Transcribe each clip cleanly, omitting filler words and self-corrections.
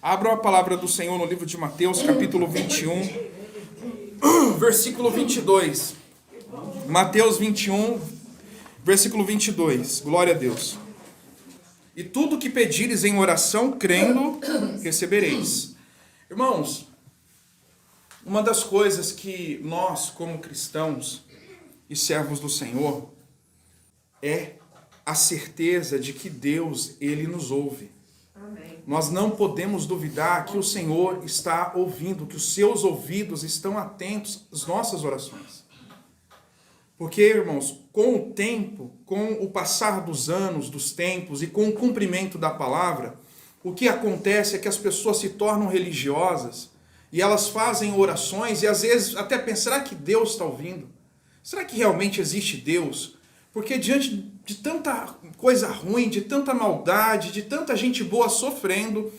Abra a palavra do Senhor no livro de Mateus, capítulo 21, versículo 22. Mateus 21, versículo 22. Glória a Deus. E tudo que pedires em oração, crendo, recebereis. Irmãos, uma das coisas que nós, como cristãos e servos do Senhor, é a certeza de que Deus, Ele nos ouve. Amém. Nós não podemos duvidar que o Senhor está ouvindo, que os seus ouvidos estão atentos às nossas orações. Porque, irmãos, com o tempo, com o passar dos anos, dos tempos e com o cumprimento da palavra, o que acontece é que as pessoas se tornam religiosas e elas fazem orações e às vezes até pensam, será que Deus está ouvindo? Será que realmente existe Deus? Porque diante de tanta coisa ruim, de tanta maldade, de tanta gente boa sofrendo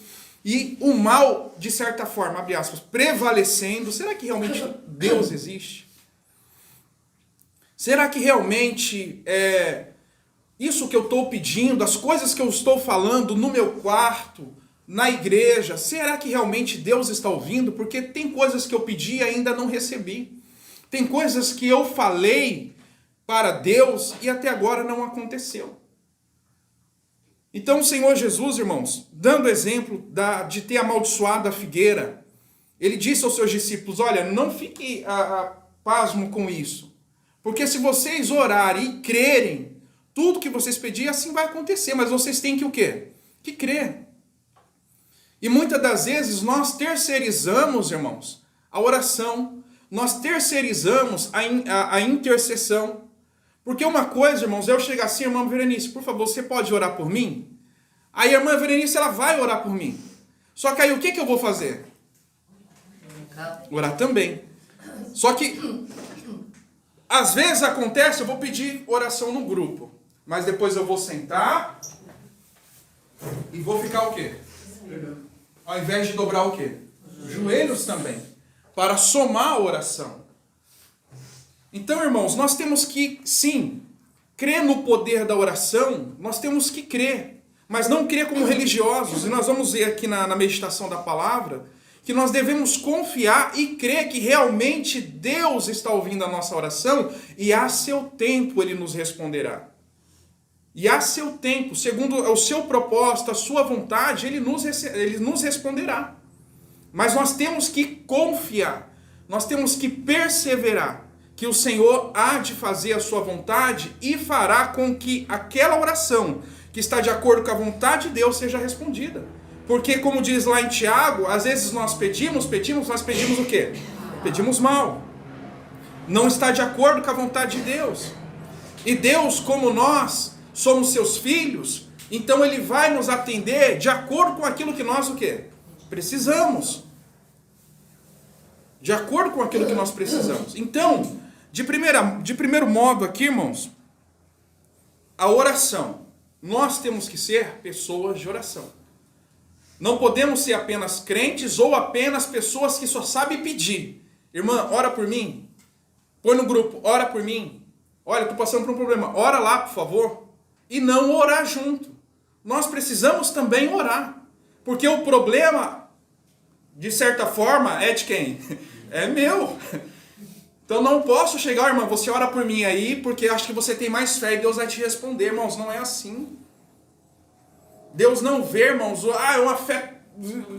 e o mal, de certa forma, abre aspas, prevalecendo, será que realmente Deus existe? Será que realmente isso que eu estou pedindo, as coisas que eu estou falando no meu quarto, na igreja, será que realmente Deus está ouvindo? Porque tem coisas que eu pedi e ainda não recebi. Tem coisas que eu falei para Deus e até agora não aconteceu. Então o Senhor Jesus, irmãos, dando exemplo de ter amaldiçoado a figueira, ele disse aos seus discípulos, olha, não fique pasmo com isso. Porque se vocês orarem e crerem, tudo que vocês pedirem, assim vai acontecer. Mas vocês têm que o quê? Que crer. E muitas das vezes nós terceirizamos, irmãos, a oração. Nós terceirizamos a intercessão. Porque uma coisa, irmãos, é eu chegar assim, irmã Verenice, por favor, você pode orar por mim? Aí a irmã Verenice, ela vai orar por mim. Só que aí o que eu vou fazer? Orar também. Só que às vezes acontece, eu vou pedir oração no grupo. Mas depois eu vou sentar e vou ficar o quê? Ao invés de dobrar o quê? Os joelhos também. Para somar a oração. Então, irmãos, nós temos que, sim, crer no poder da oração, nós temos que crer. Mas não crer como religiosos. E nós vamos ver aqui na meditação da palavra que nós devemos confiar e crer que realmente Deus está ouvindo a nossa oração e a seu tempo Ele nos responderá. E a seu tempo, segundo o seu propósito, a sua vontade, Ele nos responderá. Mas nós temos que confiar, nós temos que perseverar, que o Senhor há de fazer a sua vontade e fará com que aquela oração que está de acordo com a vontade de Deus seja respondida. Porque, como diz lá em Tiago, às vezes nós pedimos o quê? Pedimos mal. Não está de acordo com a vontade de Deus. E Deus, como nós somos seus filhos, então Ele vai nos atender de acordo com aquilo que nós o quê? Precisamos. De acordo com aquilo que nós precisamos. Então, de primeiro modo aqui, irmãos, a oração. Nós temos que ser pessoas de oração. Não podemos ser apenas crentes ou apenas pessoas que só sabem pedir. Irmã, ora por mim. Põe no grupo, ora por mim. Olha, estou passando por um problema. Ora lá, por favor. E não orar junto. Nós precisamos também orar. Porque o problema, de certa forma, é de quem? É meu. Então não posso chegar, irmã, você ora por mim aí, porque acho que você tem mais fé e Deus vai te responder, irmãos. Não é assim. Deus não vê, irmãos, é uma fé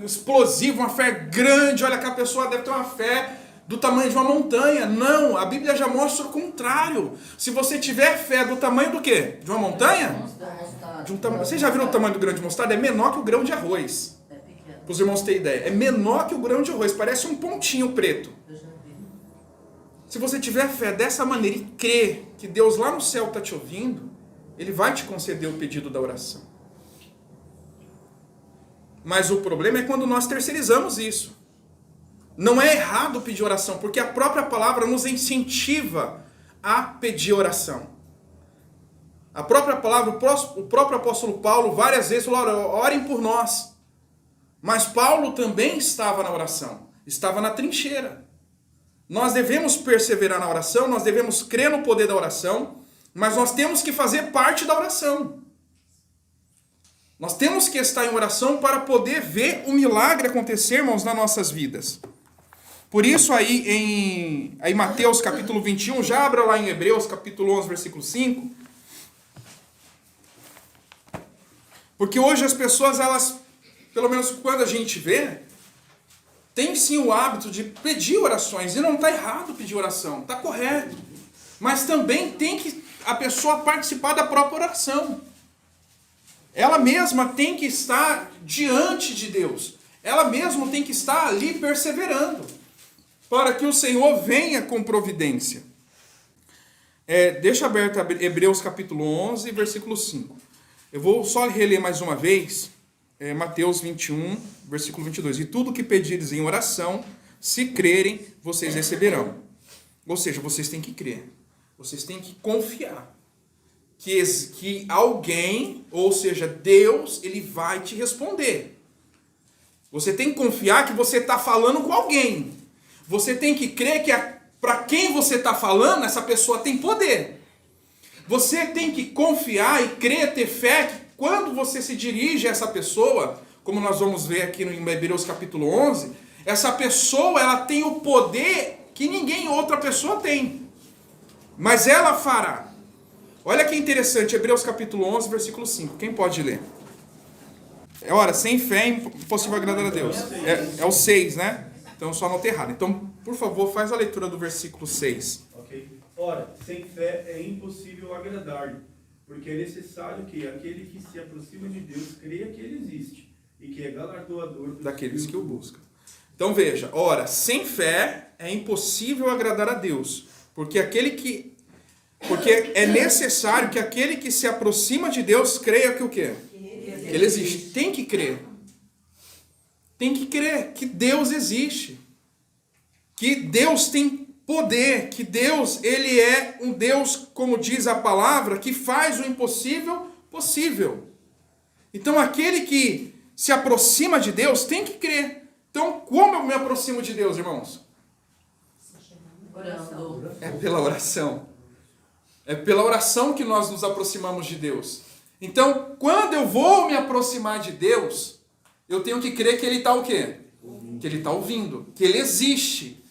explosiva, uma fé grande, olha que a pessoa deve ter uma fé do tamanho de uma montanha. Não, a Bíblia já mostra o contrário. Se você tiver fé do tamanho do quê? De uma montanha? Vocês já viram o tamanho do grão de mostarda? É menor que o grão de arroz. Para os irmãos terem ideia. É menor que o grão de arroz, parece um pontinho preto. Se você tiver fé dessa maneira e crer que Deus lá no céu está te ouvindo, Ele vai te conceder o pedido da oração. Mas o problema é quando nós terceirizamos isso. Não é errado pedir oração, porque a própria palavra nos incentiva a pedir oração. A própria palavra, o próprio apóstolo Paulo várias vezes falou, orem por nós. Mas Paulo também estava na oração, estava na trincheira. Nós devemos perseverar na oração, nós devemos crer no poder da oração, mas nós temos que fazer parte da oração. Nós temos que estar em oração para poder ver o milagre acontecer, irmãos, nas nossas vidas. Por isso aí em Mateus capítulo 21, já abra lá em Hebreus capítulo 11, versículo 5. Porque hoje as pessoas, elas, pelo menos quando a gente vê, tem sim o hábito de pedir orações. E não está errado pedir oração, está correto. Mas também tem que a pessoa participar da própria oração. Ela mesma tem que estar diante de Deus. Ela mesma tem que estar ali perseverando, para que o Senhor venha com providência. Deixa aberto Hebreus capítulo 11, versículo 5. Eu vou só reler mais uma vez, Mateus 21, versículo 22. E tudo que pedires em oração, se crerem, vocês receberão. Ou seja, vocês têm que crer. Vocês têm que confiar. Que alguém, ou seja, Deus, ele vai te responder. Você tem que confiar que você está falando com alguém. Você tem que crer que para quem você está falando, essa pessoa tem poder. Você tem que confiar e crer, ter fé, que quando você se dirige a essa pessoa, como nós vamos ver aqui no Hebreus capítulo 11, essa pessoa, ela tem o poder que ninguém outra pessoa tem. Mas ela fará. Olha que interessante, Hebreus capítulo 11, versículo 5. Quem pode ler? Ora, sem fé é impossível agradar a Deus. É o 6, né? Então eu só anotei errado. Então, por favor, faz a leitura do versículo 6. Ok. Ora, sem fé é impossível agradar-lhe, porque é necessário que aquele que se aproxima de Deus creia que ele existe e que é galardoador daqueles que o buscam. Então veja, ora, sem fé é impossível agradar a Deus, porque é necessário que aquele que se aproxima de Deus creia que o quê? Que ele existe. Tem que crer. Tem que crer que Deus existe. Que Deus tem poder, que Deus, ele é um Deus, como diz a palavra, que faz o impossível possível. Então aquele que se aproxima de Deus tem que crer. Então como eu me aproximo de Deus, irmãos? Orando. É pela oração. É pela oração que nós nos aproximamos de Deus. Então, quando eu vou me aproximar de Deus, eu tenho que crer que ele está o quê? Que ele está ouvindo, que ele existe.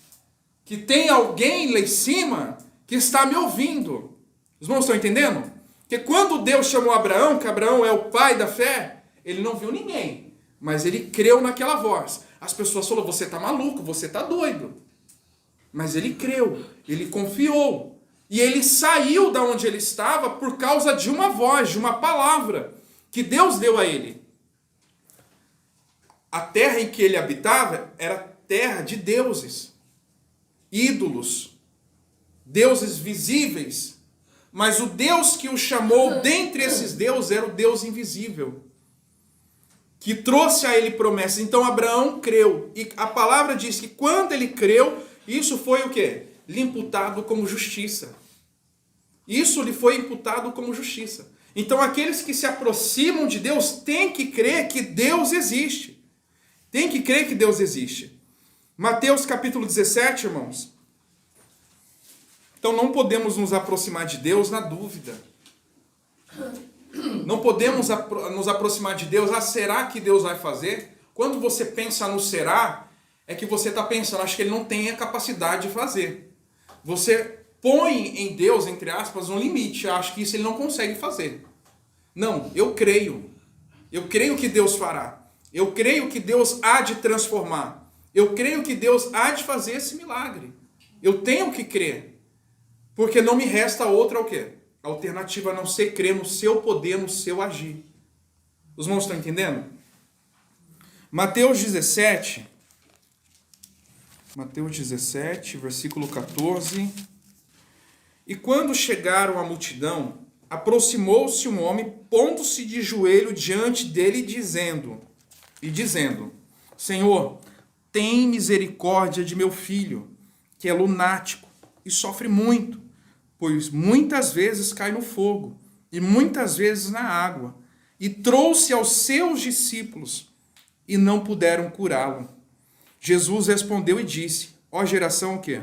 Que tem alguém lá em cima que está me ouvindo. Os irmãos estão entendendo? Que quando Deus chamou Abraão, que Abraão é o pai da fé, ele não viu ninguém, mas ele creu naquela voz. As pessoas falaram, você está maluco, você está doido. Mas ele creu, ele confiou. E ele saiu da onde ele estava por causa de uma voz, de uma palavra que Deus deu a ele. A terra em que ele habitava era terra de deuses. Ídolos, deuses visíveis, mas o Deus que o chamou dentre esses deuses era o Deus invisível, que trouxe a ele promessas. Então Abraão creu, e a palavra diz que quando ele creu, isso foi o quê? Lhe imputado como justiça. Isso lhe foi imputado como justiça. Então aqueles que se aproximam de Deus têm que crer que Deus existe. Tem que crer que Deus existe. Mateus capítulo 17, irmãos. Então não podemos nos aproximar de Deus na dúvida. Não podemos nos aproximar de Deus, será que Deus vai fazer? Quando você pensa no será, é que você está pensando, acho que ele não tem a capacidade de fazer. Você põe em Deus, entre aspas, um limite, acho que isso ele não consegue fazer. Não, eu creio. Eu creio que Deus fará. Eu creio que Deus há de transformar. Eu creio que Deus há de fazer esse milagre. Eu tenho que crer. Porque não me resta outra o quê? Alternativa a não ser crer no seu poder, no seu agir. Os irmãos estão entendendo? Mateus 17, versículo 14. E quando chegaram à multidão, aproximou-se um homem, pondo-se de joelho diante dele, dizendo, Senhor, tem misericórdia de meu filho, que é lunático e sofre muito, pois muitas vezes cai no fogo e muitas vezes na água. E trouxe aos seus discípulos e não puderam curá-lo. Jesus respondeu e disse, ó geração o quê?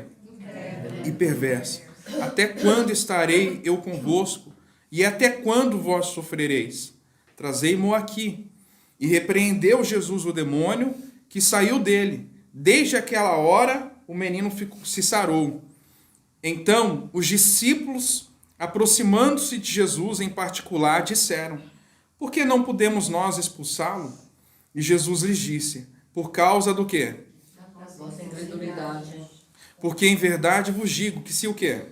E perversa. Até quando estarei eu convosco? E até quando vós sofrereis? trazei-mo aqui. E repreendeu Jesus o demônio, que saiu dele. Desde aquela hora, o menino se sarou. Então, os discípulos, aproximando-se de Jesus em particular, disseram: por que não podemos nós expulsá-lo? E Jesus lhes disse: por causa do quê? Vossa incredulidade. Porque em verdade vos digo que se o quê?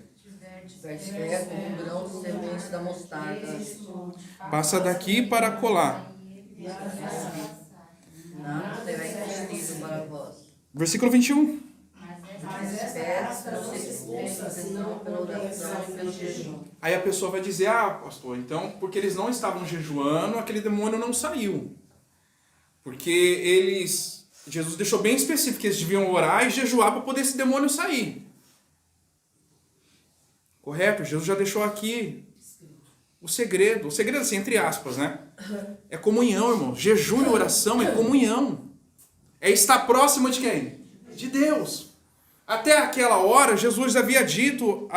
Tiverdes fé como um grão de semente da mostarda, Passa daqui para colar. nada será impossível para vós. Versículo 21. Mas espero que vocês resistam pela oração e pelo jejum. Aí a pessoa vai dizer: ah, pastor, então, porque eles não estavam jejuando, aquele demônio não saiu. Porque Jesus deixou bem específico que eles deviam orar e jejuar para poder esse demônio sair. Correto? Jesus já deixou aqui o segredo. O segredo, assim, entre aspas, né? É comunhão, irmão. Jejum e oração é comunhão. É estar próximo de quem? De Deus. Até aquela hora, Jesus havia dito,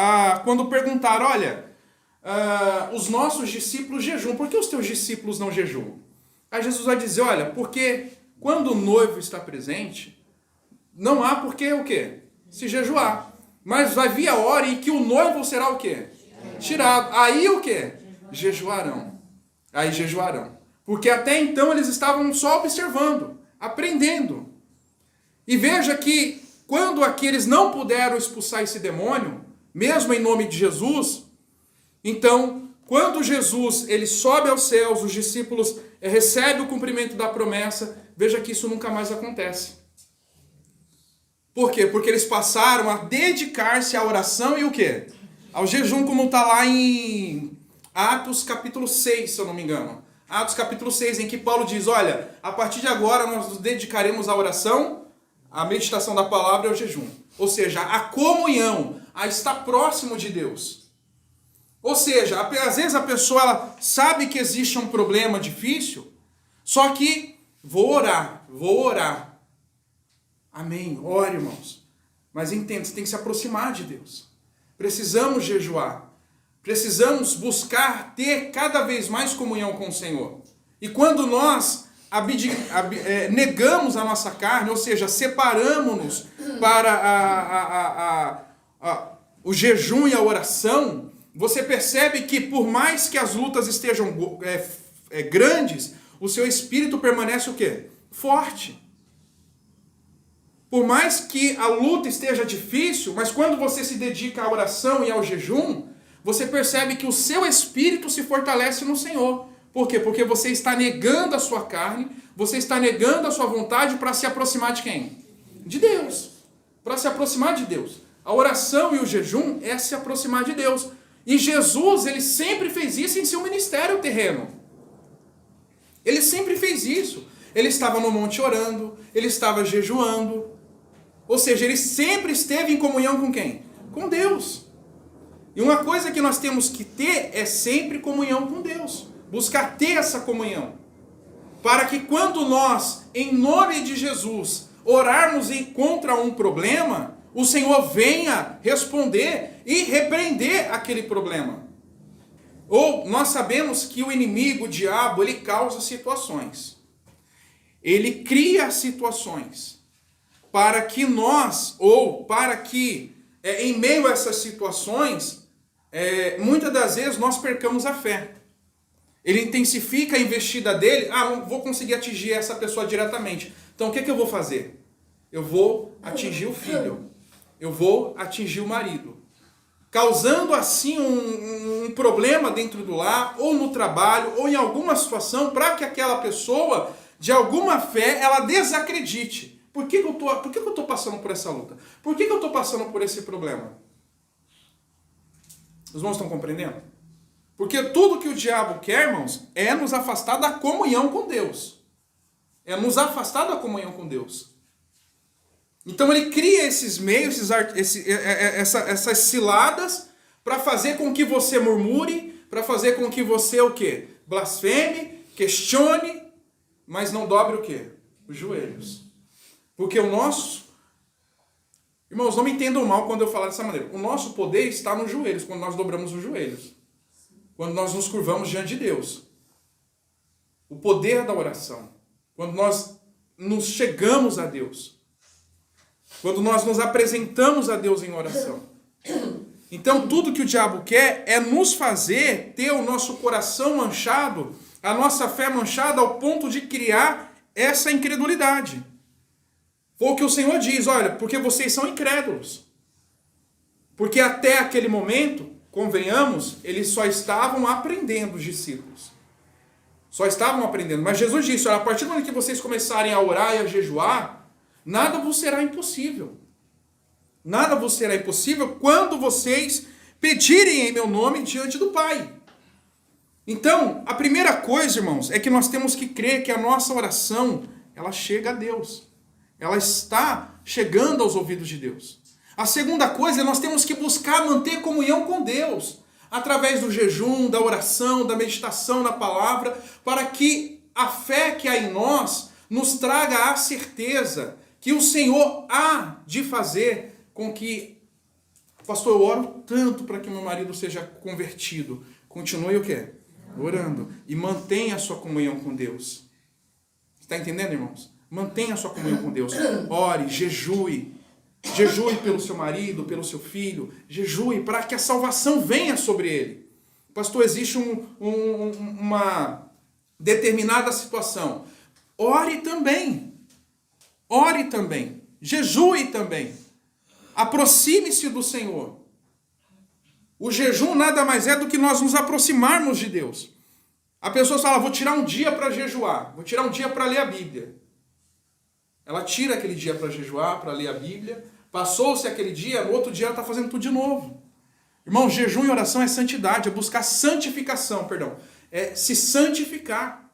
quando perguntaram: olha, os nossos discípulos jejuam, por que os teus discípulos não jejuam? Aí Jesus vai dizer: olha, porque quando o noivo está presente, não há por que o quê? Se jejuar. Mas vai vir a hora em que o noivo será o quê? Tirado. Aí o quê? Jejuarão. Aí jejuarão. Porque até então eles estavam só observando, aprendendo. E veja que quando aqueles não puderam expulsar esse demônio, mesmo em nome de Jesus, então, quando Jesus ele sobe aos céus, os discípulos recebem o cumprimento da promessa, veja que isso nunca mais acontece. Por quê? Porque eles passaram a dedicar-se à oração e o quê? Ao jejum, como está lá em Atos capítulo 6, se eu não me engano. Atos capítulo 6, em que Paulo diz: olha, a partir de agora nós nos dedicaremos à oração, à meditação da palavra e ao jejum. Ou seja, a comunhão, a estar próximo de Deus. Ou seja, às vezes a pessoa ela sabe que existe um problema difícil, só que vou orar. Amém. Ore, irmãos. Mas entenda, você tem que se aproximar de Deus. Precisamos jejuar. Precisamos buscar ter cada vez mais comunhão com o Senhor. E quando nós negamos a nossa carne, ou seja, separamos-nos para o jejum e a oração, você percebe que por mais que as lutas estejam grandes, o seu espírito permanece o quê? Forte. Por mais que a luta esteja difícil, mas quando você se dedica à oração e ao jejum, você percebe que o seu espírito se fortalece no Senhor. Por quê? Porque você está negando a sua carne, você está negando a sua vontade para se aproximar de quem? De Deus. Para se aproximar de Deus. A oração e o jejum é se aproximar de Deus. E Jesus, ele sempre fez isso em seu ministério terreno. Ele sempre fez isso. Ele estava no monte orando, ele estava jejuando. Ou seja, ele sempre esteve em comunhão com quem? Com Deus. E uma coisa que nós temos que ter é sempre comunhão com Deus. Buscar ter essa comunhão. Para que quando nós, em nome de Jesus, orarmos contra um problema, o Senhor venha responder e repreender aquele problema. Ou nós sabemos que o inimigo, o diabo, ele causa situações. Ele cria situações para que nós, ou para que em meio a essas situações, muitas das vezes nós percamos a fé. Ele intensifica a investida dele. Não vou conseguir atingir essa pessoa diretamente. Então o que eu vou fazer? Eu vou atingir o filho. Eu vou atingir o marido. Causando assim um problema dentro do lar, ou no trabalho, ou em alguma situação, para que aquela pessoa, de alguma fé, ela desacredite. Por que eu estou passando por essa luta? Por que eu estou passando por esse problema? Os irmãos estão compreendendo? Porque tudo que o diabo quer, irmãos, é nos afastar da comunhão com Deus. É nos afastar da comunhão com Deus. Então ele cria esses meios, essas ciladas, para fazer com que você murmure, para fazer com que você o quê? Blasfeme, questione, mas não dobre o quê? Os joelhos. Porque o nosso... Irmãos, não me entendam mal quando eu falar dessa maneira. O nosso poder está nos joelhos, quando nós dobramos os joelhos. Quando nós nos curvamos diante de Deus. O poder da oração. Quando nós nos chegamos a Deus. Quando nós nos apresentamos a Deus em oração. Então, tudo que o diabo quer é nos fazer ter o nosso coração manchado, a nossa fé manchada ao ponto de criar essa incredulidade. Foi o que o Senhor diz, olha, porque vocês são incrédulos. Porque até aquele momento, convenhamos, eles só estavam aprendendo, os discípulos. Só estavam aprendendo. Mas Jesus disse, olha, a partir do momento que vocês começarem a orar e a jejuar, nada vos será impossível. Nada vos será impossível quando vocês pedirem em meu nome diante do Pai. Então, a primeira coisa, irmãos, é que nós temos que crer que a nossa oração, ela chega a Deus. Ela está chegando aos ouvidos de Deus. A segunda coisa é nós temos que buscar manter comunhão com Deus, através do jejum, da oração, da meditação na palavra, para que a fé que há em nós nos traga a certeza que o Senhor há de fazer com que, pastor, eu oro tanto para que meu marido seja convertido. Continue o quê? Orando. E mantenha a sua comunhão com Deus. Está entendendo, irmãos? Mantenha a sua comunhão com Deus. Ore, jejue. Jejue pelo seu marido, pelo seu filho. Jejue para que a salvação venha sobre ele. Pastor, existe uma determinada situação. Ore também. Ore também. Jejue também. Aproxime-se do Senhor. O jejum nada mais é do que nós nos aproximarmos de Deus. A pessoa fala, vou tirar um dia para jejuar, vou tirar um dia para ler a Bíblia. Ela tira aquele dia para jejuar, para ler a Bíblia, passou-se aquele dia, no outro dia ela está fazendo tudo de novo. Irmão, jejum e oração é santidade, é buscar santificação, é se santificar.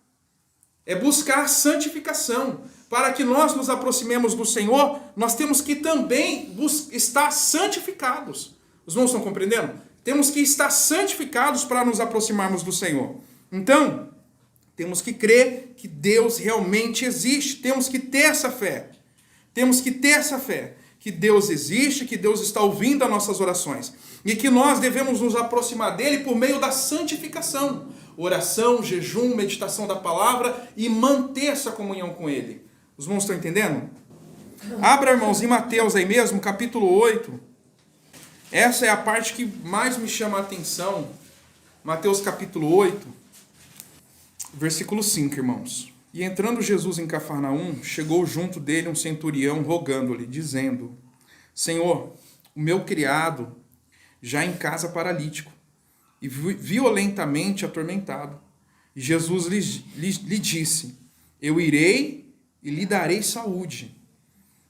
É buscar santificação. Para que nós nos aproximemos do Senhor, nós temos que também estar santificados. Os irmãos estão compreendendo? Temos que estar santificados para nos aproximarmos do Senhor. Então, temos que crer que Deus realmente existe. Temos que ter essa fé. Temos que ter essa fé. Que Deus existe, que Deus está ouvindo as nossas orações. E que nós devemos nos aproximar dele por meio da santificação. Oração, jejum, meditação da palavra e manter essa comunhão com ele. Os irmãos estão entendendo? Abra, irmãos, em Mateus aí mesmo, capítulo 8. Essa é a parte que mais me chama a atenção. Mateus capítulo 8, versículo 5, irmãos. E entrando Jesus em Cafarnaum, chegou junto dele um centurião rogando-lhe, dizendo, Senhor, o meu criado já em casa paralítico, e violentamente atormentado. E Jesus lhe disse, eu irei e lhe darei saúde.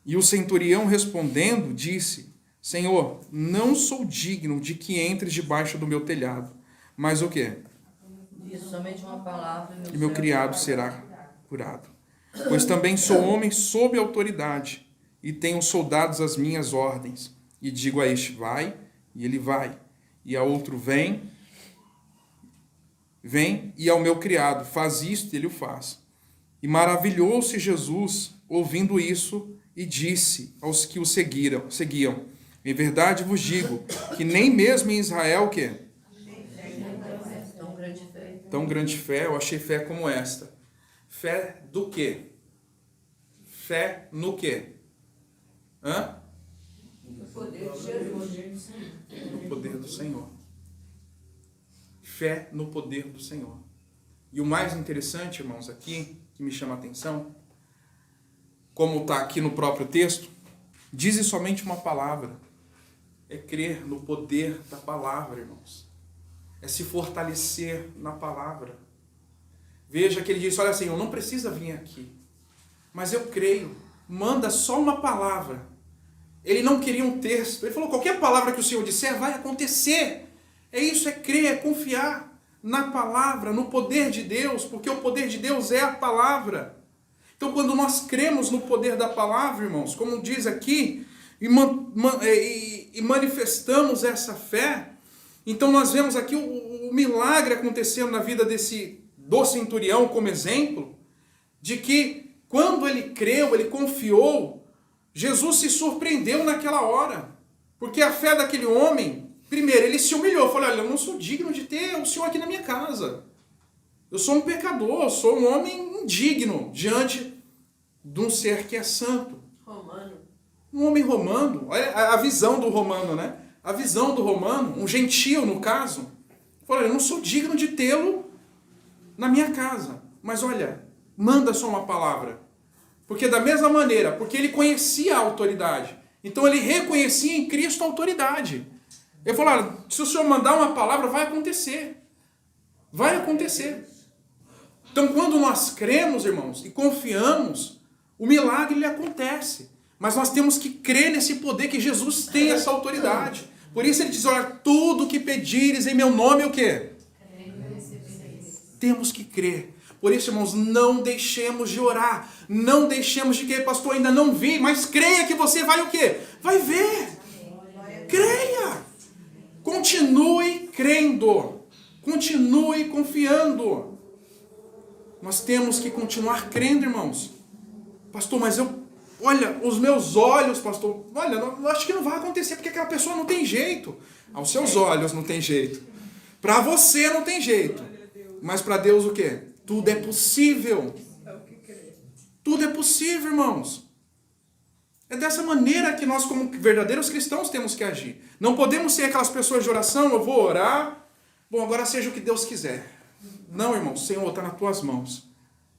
E o centurião respondendo, disse, Senhor, não sou digno de que entres debaixo do meu telhado, mas o quê? Diz somente uma palavra E meu criado será curado. Pois também sou homem sob autoridade, e tenho soldados às minhas ordens. E digo a este, vai, e ele vai. E a outro, vem, e ao meu criado, faz isto, e ele o faz. E maravilhou-se Jesus, ouvindo isso, e disse aos que o seguiam, em verdade vos digo, que nem mesmo em Israel, o quê? Tão grande fé, eu achei fé como esta. Fé do quê? Fé no quê? No poder de Jesus. No poder do Senhor. Fé no poder do Senhor. E o mais interessante, irmãos, aqui, que me chama a atenção, como está aqui no próprio texto, diz somente uma palavra. É crer no poder da palavra, irmãos. É se fortalecer na palavra. Veja que ele diz, olha, Senhor, não precisa vir aqui, mas eu creio, manda só uma palavra. Ele não queria um texto, ele falou, qualquer palavra que o Senhor disser vai acontecer. É isso, é crer, é confiar na palavra, no poder de Deus, porque o poder de Deus é a palavra. Então, quando nós cremos no poder da palavra, irmãos, como diz aqui, e manifestamos essa fé, então nós vemos aqui o milagre acontecendo na vida do centurião como exemplo, de que quando ele creu, ele confiou, Jesus se surpreendeu naquela hora, porque a fé daquele homem, primeiro, ele se humilhou, falou, olha, eu não sou digno de ter o Senhor aqui na minha casa. Eu sou um pecador, eu sou um homem indigno diante de um ser que é santo. Romano. Um homem romano, olha a visão do romano, né? A visão do romano, um gentio no caso. Olha, eu não sou digno de tê-lo na minha casa. Mas olha, manda só uma palavra. Porque da mesma maneira, porque ele conhecia a autoridade. Então ele reconhecia em Cristo a autoridade. Ele falou, olha, se o Senhor mandar uma palavra, vai acontecer. Vai acontecer. Então quando nós cremos, irmãos, e confiamos, o milagre ele acontece. Mas nós temos que crer nesse poder que Jesus tem essa autoridade. Por isso ele diz, olha, tudo que pedires em meu nome, o quê? Temos que crer. Por isso, irmãos, não deixemos de orar. Não deixemos de crer, pastor, ainda não vi, mas creia que você vai o quê? Vai ver. Creia. Continue crendo. Continue confiando. Nós temos que continuar crendo, irmãos. Pastor, mas olha, os meus olhos, pastor, olha, eu acho que não vai acontecer, porque aquela pessoa não tem jeito. Aos seus olhos não tem jeito. Para você não tem jeito. Mas para Deus o quê? Tudo é possível. Tudo é possível, irmãos. É dessa maneira que nós, como verdadeiros cristãos, temos que agir. Não podemos ser aquelas pessoas de oração, eu vou orar, bom, agora seja o que Deus quiser. Não, irmão, o Senhor está nas tuas mãos.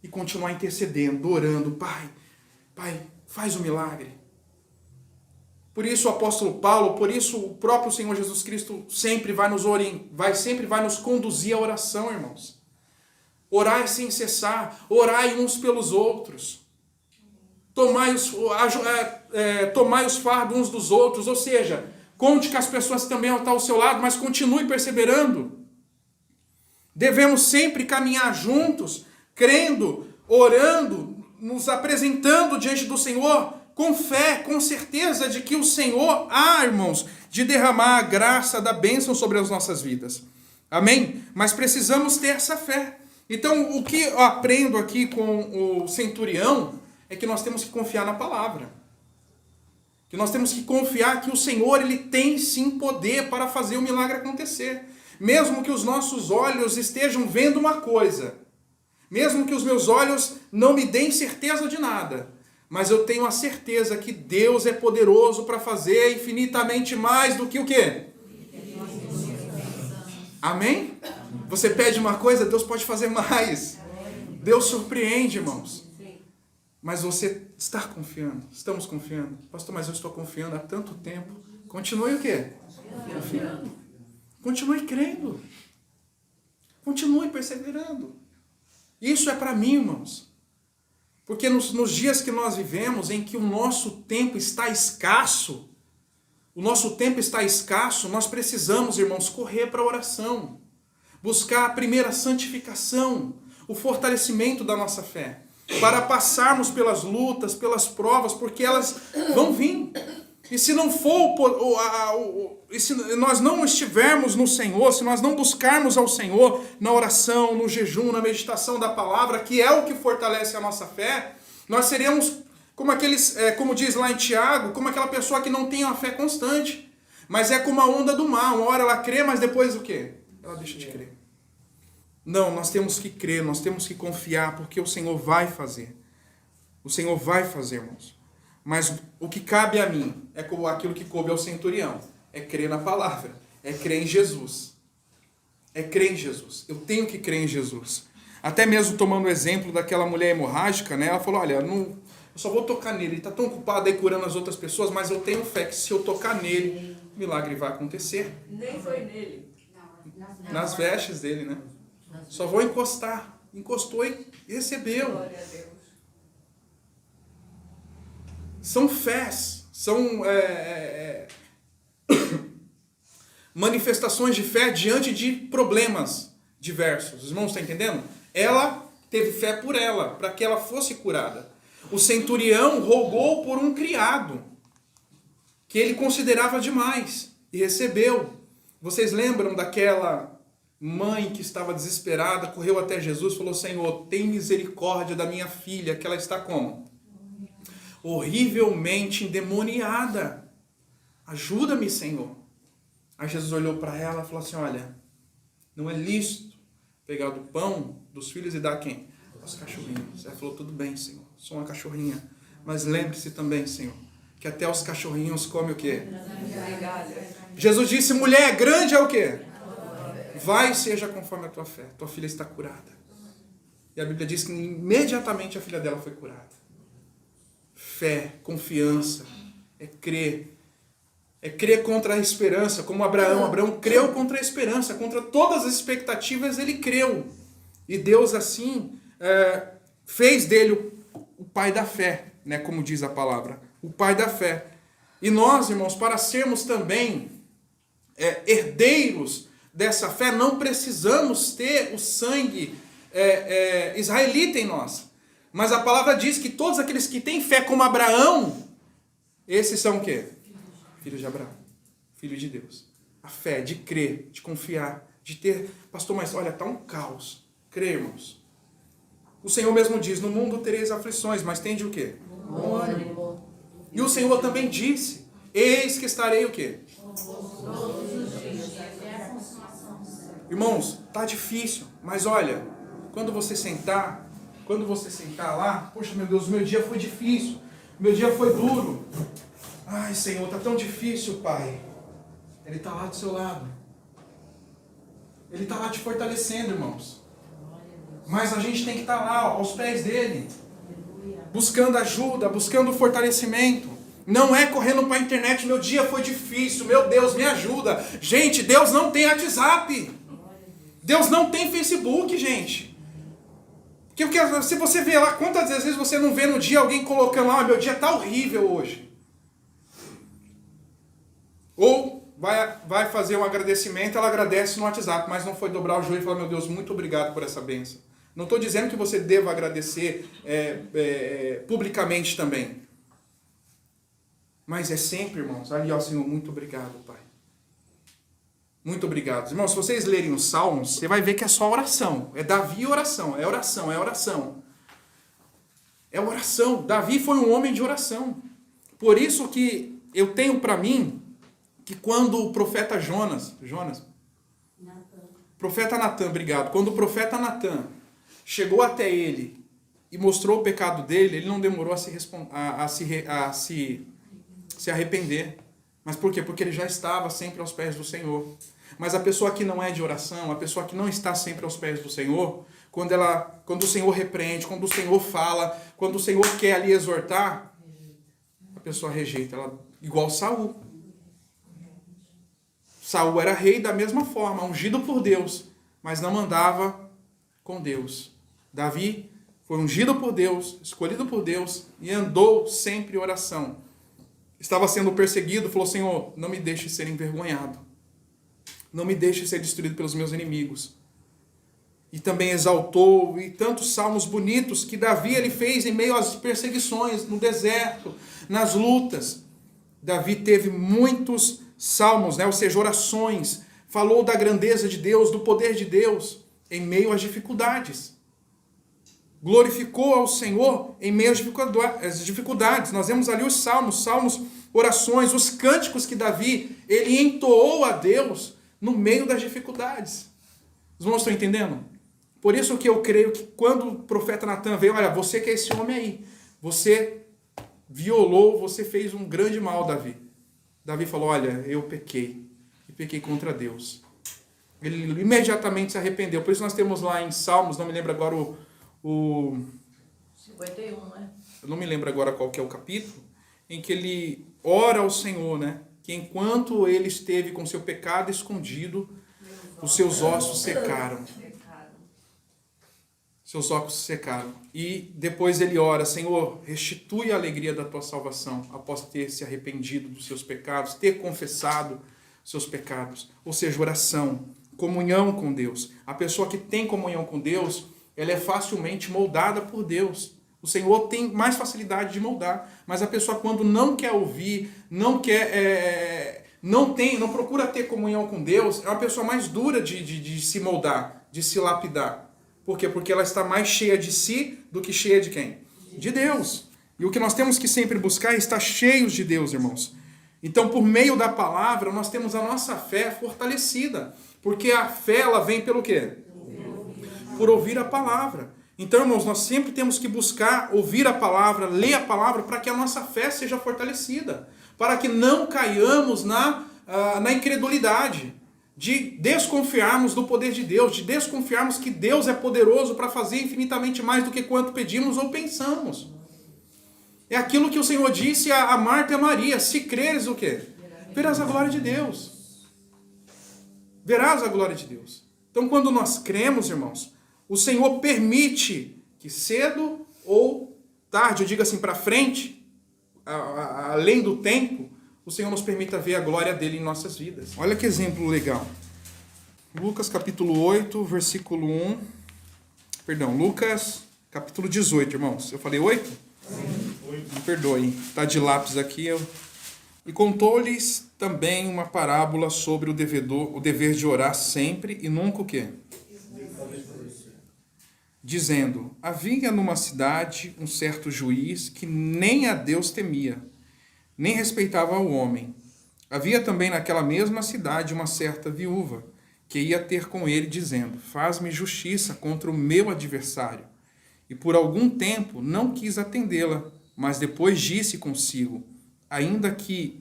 E continuar intercedendo, orando, Pai, faz o milagre. Por isso o apóstolo Paulo, por isso o próprio Senhor Jesus Cristo sempre vai nos conduzir à oração, irmãos. Orai sem cessar, orai uns pelos outros. Tomai os fardos uns dos outros, ou seja, conte que as pessoas também estão ao seu lado, mas continue perseverando. Devemos sempre caminhar juntos, crendo, orando, nos apresentando diante do Senhor, com fé, com certeza de que o Senhor há, irmãos, de derramar a graça da bênção sobre as nossas vidas. Amém? Mas precisamos ter essa fé. Então, o que eu aprendo aqui com o centurião é que nós temos que confiar na palavra. Que nós temos que confiar que o Senhor, ele tem sim poder para fazer o milagre acontecer. Mesmo que os nossos olhos estejam vendo uma coisa, mesmo que os meus olhos não me deem certeza de nada, mas eu tenho a certeza que Deus é poderoso para fazer infinitamente mais do que o quê? Amém? Você pede uma coisa, Deus pode fazer mais. Deus surpreende, irmãos. Mas você está confiando, estamos confiando. Pastor, mas eu estou confiando há tanto tempo. Continue o quê? Confiando. Continue crendo. Continue perseverando. Isso é para mim, irmãos. Porque nos dias que nós vivemos, em que o nosso tempo está escasso, nós precisamos, irmãos, correr para a oração. Buscar a primeira santificação, o fortalecimento da nossa fé. Para passarmos pelas lutas, pelas provas, porque elas vão vir. E se não for, e se nós não estivermos no Senhor, se nós não buscarmos ao Senhor na oração, no jejum, na meditação da palavra, que é o que fortalece a nossa fé, nós seremos como como diz lá em Tiago, como aquela pessoa que não tem uma fé constante, mas é como a onda do mar. Uma hora ela crê, mas depois o quê? Ela deixa de crer. Não, nós temos que crer, nós temos que confiar, porque o Senhor vai fazer. O Senhor vai fazer, irmãos. Mas o que cabe a mim é aquilo que coube ao centurião. É crer na palavra. É crer em Jesus. É crer em Jesus. Eu tenho que crer em Jesus. Até mesmo tomando o exemplo daquela mulher hemorrágica, né? Ela falou, olha, eu só vou tocar nele. Ele está tão ocupado aí curando as outras pessoas, mas eu tenho fé que se eu tocar nele, o milagre vai acontecer. Nem foi nele. Nas vestes dele, né? Só vou encostar. Encostou e recebeu. Glória a Deus. São fés, são manifestações de fé diante de problemas diversos. Os irmãos estão entendendo? Ela teve fé por ela, para que ela fosse curada. O centurião rogou por um criado, que ele considerava demais, e recebeu. Vocês lembram daquela mãe que estava desesperada, correu até Jesus e falou, Senhor, tem misericórdia da minha filha, que ela está como? Horrivelmente endemoniada. Ajuda-me, Senhor. Aí Jesus olhou para ela e falou assim, olha, não é lícito Pegar do pão dos filhos e dar a quem? Aos cachorrinhos. Ela falou, tudo bem, Senhor, sou uma cachorrinha. Mas lembre-se também, Senhor, que até os cachorrinhos comem o quê? Jesus disse, mulher, grande é o quê? Vai e seja conforme a tua fé. Tua filha está curada. E a Bíblia diz que imediatamente a filha dela foi curada. Fé, confiança, é crer. É crer contra a esperança, como Abraão. Abraão creu contra a esperança, contra todas as expectativas ele creu. E Deus assim fez dele o pai da fé, né, como diz a palavra. O pai da fé. E nós, irmãos, para sermos também herdeiros dessa fé, não precisamos ter o sangue israelita em nós. Mas a palavra diz que todos aqueles que têm fé como Abraão, esses são o quê? Filhos de Abraão, filhos de Deus. A fé de crer, de confiar, de ter... Pastor, mas olha, está um caos. Crê, irmãos. O Senhor mesmo diz, no mundo tereis aflições, mas tende o quê? Bom ânimo. E o Senhor também disse, eis que estarei o quê? Irmãos, tá difícil, mas olha, quando você sentar lá, poxa, meu Deus, meu dia foi difícil, meu dia foi duro. Ai, Senhor, tá tão difícil, Pai. Ele tá lá do seu lado. Ele tá lá te fortalecendo, irmãos. Mas a gente tem que estar lá, aos pés dele, buscando ajuda, buscando fortalecimento. Não é correndo para a internet, meu dia foi difícil, meu Deus, me ajuda. Gente, Deus não tem WhatsApp. Deus não tem Facebook, gente. Porque se você vê lá, quantas vezes você não vê no dia alguém colocando lá, meu dia está horrível hoje. Ou vai fazer um agradecimento, ela agradece no WhatsApp, mas não foi dobrar o joelho e falar, meu Deus, muito obrigado por essa bênção. Não estou dizendo que você deva agradecer publicamente também. Mas é sempre, irmãos, ali, ó, Senhor, muito obrigado, Pai. Muito obrigado. Irmãos, se vocês lerem os Salmos, você vai ver que é só oração. É Davi e oração. É oração, é oração. É oração. Davi foi um homem de oração. Por isso que eu tenho para mim que quando o profeta profeta Natan, obrigado. Quando o profeta Natan chegou até ele e mostrou o pecado dele, ele não demorou a se arrepender. Mas por quê? Porque ele já estava sempre aos pés do Senhor. Mas a pessoa que não é de oração, a pessoa que não está sempre aos pés do Senhor, quando o Senhor repreende, quando o Senhor fala, quando o Senhor quer ali exortar, a pessoa rejeita. Ela, igual Saul. Saul era rei da mesma forma, ungido por Deus, mas não andava com Deus. Davi foi ungido por Deus, escolhido por Deus e andou sempre em oração. Estava sendo perseguido, falou, Senhor, não me deixe ser envergonhado. Não me deixe ser destruído pelos meus inimigos. E também exaltou, e tantos salmos bonitos que Davi ele fez em meio às perseguições, no deserto, nas lutas. Davi teve muitos salmos, né? Ou seja, orações. Falou da grandeza de Deus, do poder de Deus, em meio às dificuldades. Glorificou ao Senhor em meio às dificuldades. Nós vemos ali os salmos, orações, os cânticos que Davi, ele entoou a Deus no meio das dificuldades. Os irmãos estão entendendo? Por isso que eu creio que quando o profeta Natan veio, olha, você que é esse homem aí, você violou, você fez um grande mal, Davi. Davi falou, olha, eu pequei, e pequei contra Deus. Ele imediatamente se arrependeu. Por isso nós temos lá em Salmos, não me lembro agora o 51, né? Eu não me lembro agora qual que é o capítulo, em que ele ora ao Senhor, né? Que enquanto ele esteve com seu pecado escondido, os seus ossos secaram. Seus ossos secaram. E depois ele ora, Senhor, restitui a alegria da tua salvação, após ter se arrependido dos seus pecados, ter confessado seus pecados. Ou seja, oração, comunhão com Deus. A pessoa que tem comunhão com Deus, ela é facilmente moldada por Deus. O Senhor tem mais facilidade de moldar. Mas a pessoa quando não quer ouvir, não procura ter comunhão com Deus, é uma pessoa mais dura de se moldar, de se lapidar. Por quê? Porque ela está mais cheia de si do que cheia de quem? De Deus. E o que nós temos que sempre buscar é estar cheios de Deus, irmãos. Então, por meio da palavra, nós temos a nossa fé fortalecida. Porque a fé, ela vem pelo quê? Por ouvir a palavra. Então, irmãos, nós sempre temos que buscar ouvir a palavra, ler a palavra, para que a nossa fé seja fortalecida. Para que não caiamos na incredulidade. De desconfiarmos do poder de Deus, de desconfiarmos que Deus é poderoso para fazer infinitamente mais do que quanto pedimos ou pensamos. É aquilo que o Senhor disse a Marta e a Maria: se creres o quê? Verás a glória de Deus. Verás a glória de Deus. Então, quando nós cremos, irmãos, o Senhor permite que cedo ou tarde, eu digo assim, para frente, além do tempo, o Senhor nos permita ver a glória dele em nossas vidas. Olha que exemplo legal. Lucas capítulo 8, versículo 1. Perdão, Lucas capítulo 18, irmãos. Eu falei 8? Sim. Me perdoem, está de lápis aqui. E contou-lhes também uma parábola sobre o dever de orar sempre e nunca o quê? Dizendo: havia numa cidade um certo juiz que nem a Deus temia, nem respeitava o homem. Havia também naquela mesma cidade uma certa viúva, que ia ter com ele, dizendo: faz-me justiça contra o meu adversário. E por algum tempo não quis atendê-la, mas depois disse consigo: ainda que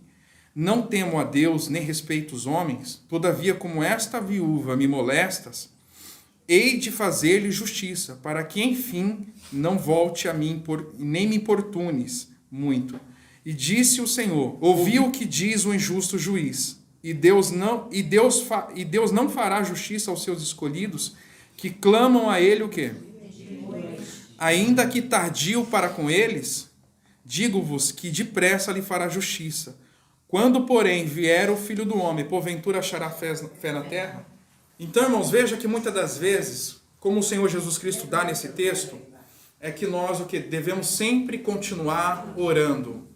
não temo a Deus, nem respeito os homens, todavia como esta viúva me molestas, hei de fazer-lhe justiça, para que enfim não volte a mim, nem me importunes muito. E disse o Senhor: ouvi o que diz o injusto juiz, e Deus não fará justiça aos seus escolhidos, que clamam a ele o quê? Ainda que tardio para com eles, digo-vos que depressa lhe fará justiça. Quando, porém, vier o Filho do Homem, porventura achará fé na terra? Então, irmãos, veja que muitas das vezes, como o Senhor Jesus Cristo dá nesse texto, é que nós o que devemos sempre continuar orando.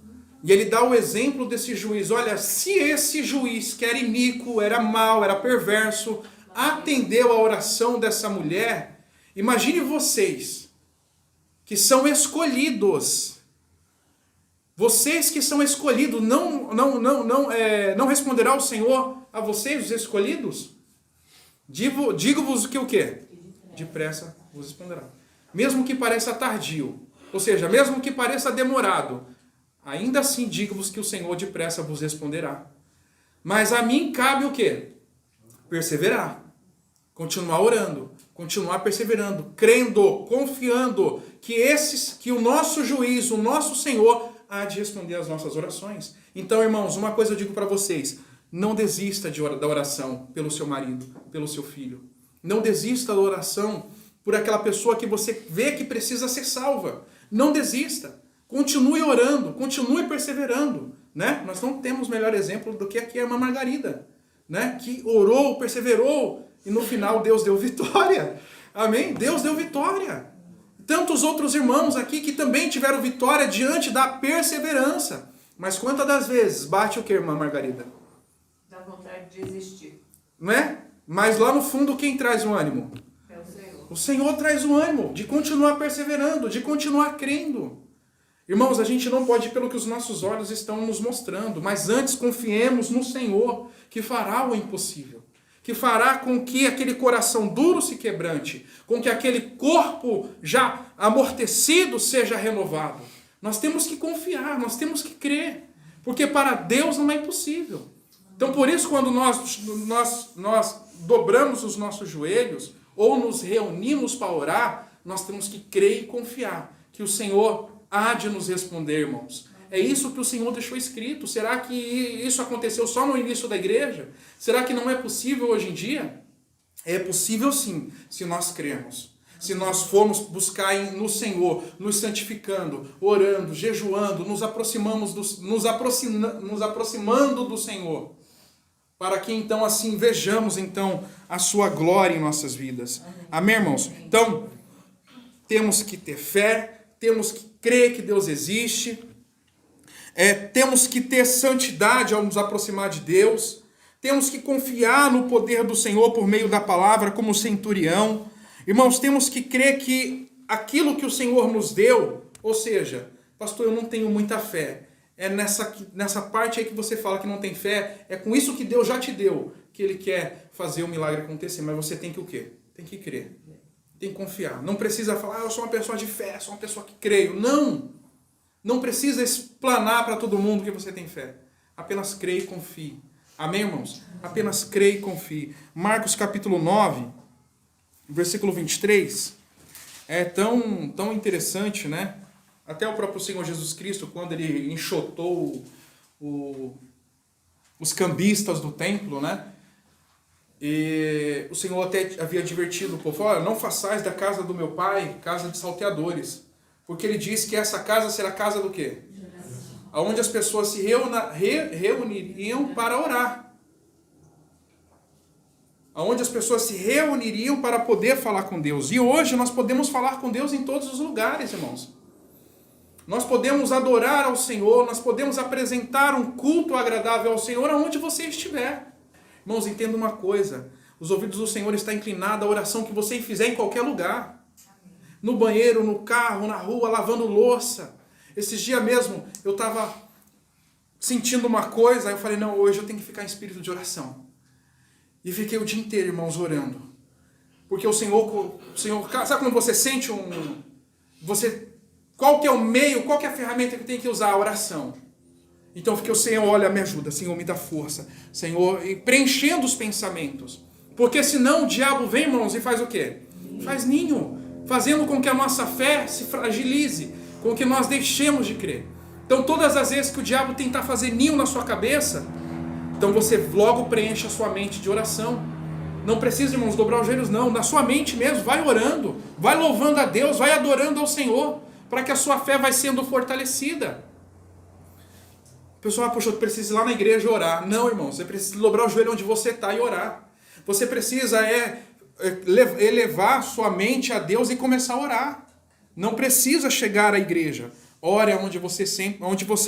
E ele dá o exemplo desse juiz. Olha, se esse juiz, que era iníquo, era mau, era perverso, atendeu a oração dessa mulher, imagine vocês, que são escolhidos. Vocês que são escolhidos, não responderá o Senhor a vocês, os escolhidos? Digo-vos que o quê? Depressa vos responderá. Mesmo que pareça tardio, ou seja, mesmo que pareça demorado, ainda assim digo-vos que o Senhor depressa vos responderá. Mas a mim cabe o quê? Perseverar. Continuar orando, continuar perseverando, crendo, confiando que o nosso juiz, o nosso Senhor, há de responder às nossas orações. Então, irmãos, uma coisa eu digo para vocês: não desista da oração pelo seu marido, pelo seu filho. Não desista da oração por aquela pessoa que você vê que precisa ser salva. Não desista. Continue orando, continue perseverando. Né? Nós não temos melhor exemplo do que aqui a irmã Margarida, né? Que orou, perseverou, e no final Deus deu vitória. Amém? Deus deu vitória. Tantos outros irmãos aqui que também tiveram vitória diante da perseverança. Mas quantas das vezes bate o que, irmã Margarida? Dá vontade de desistir. Não é? Mas lá no fundo quem traz o ânimo? É o Senhor. O Senhor traz o ânimo de continuar perseverando, de continuar crendo. Irmãos, a gente não pode ir pelo que os nossos olhos estão nos mostrando, mas antes confiemos no Senhor, que fará o impossível. Que fará com que aquele coração duro se quebrante, com que aquele corpo já amortecido seja renovado. Nós temos que confiar, nós temos que crer, porque para Deus não é impossível. Então, por isso, quando nós dobramos os nossos joelhos, ou nos reunimos para orar, nós temos que crer e confiar que o Senhor há de nos responder, irmãos. É isso que o Senhor deixou escrito. Será que isso aconteceu só no início da igreja? Será que não é possível hoje em dia? É possível sim, se nós crermos. Se nós formos buscar no Senhor, nos santificando, orando, jejuando, nos aproximando do Senhor. Para que então assim vejamos então a sua glória em nossas vidas. Amém, irmãos? Então, temos que ter fé, temos que crer que Deus existe, temos que ter santidade ao nos aproximar de Deus, temos que confiar no poder do Senhor por meio da palavra, como o centurião. Irmãos, temos que crer que aquilo que o Senhor nos deu, ou seja, pastor, eu não tenho muita fé, é nessa parte aí que você fala que não tem fé, é com isso que Deus já te deu, que Ele quer fazer o milagre acontecer, mas você tem que o quê? Tem que crer. Tem que confiar. Não precisa falar, eu sou uma pessoa de fé, sou uma pessoa que creio. Não! Não precisa explanar para todo mundo que você tem fé. Apenas creia e confie. Amém, irmãos? Apenas creia e confie. Marcos capítulo 9, versículo 23, é tão interessante, né? Até o próprio Senhor Jesus Cristo, quando ele enxotou os cambistas do templo, né? E o Senhor até havia advertido o povo, olha, não façais da casa do meu pai casa de salteadores, porque ele disse que essa casa será casa do quê? Onde as pessoas se reuniriam para orar. Onde as pessoas se reuniriam para poder falar com Deus. E hoje nós podemos falar com Deus em todos os lugares, irmãos. Nós podemos adorar ao Senhor, nós podemos apresentar um culto agradável ao Senhor aonde você estiver. Irmãos, entenda uma coisa, os ouvidos do Senhor estão inclinados à oração que você fizer em qualquer lugar. No banheiro, no carro, na rua, lavando louça. Esses dias mesmo, eu estava sentindo uma coisa, aí eu falei, não, hoje eu tenho que ficar em espírito de oração. E fiquei o dia inteiro, irmãos, orando. Porque o Senhor, sabe quando você sente qual que é o meio, qual que é a ferramenta que tem que usar? A oração. Então eu fiquei, o Senhor, olha, me ajuda, Senhor, me dá força. Senhor, e preenchendo os pensamentos. Porque senão o diabo vem, irmãos, e faz o quê? Faz ninho. Fazendo com que a nossa fé se fragilize. Com que nós deixemos de crer. Então todas as vezes que o diabo tentar fazer ninho na sua cabeça, então você logo preenche a sua mente de oração. Não precisa, irmãos, dobrar os joelhos, não. Na sua mente mesmo, vai orando. Vai louvando a Deus, vai adorando ao Senhor. Para que a sua fé vai sendo fortalecida. O pessoal, poxa, eu preciso ir lá na igreja orar. Não, irmão, você precisa dobrar o joelho onde você está e orar. Você precisa elevar sua mente a Deus e começar a orar. Não precisa chegar à igreja. Ore onde você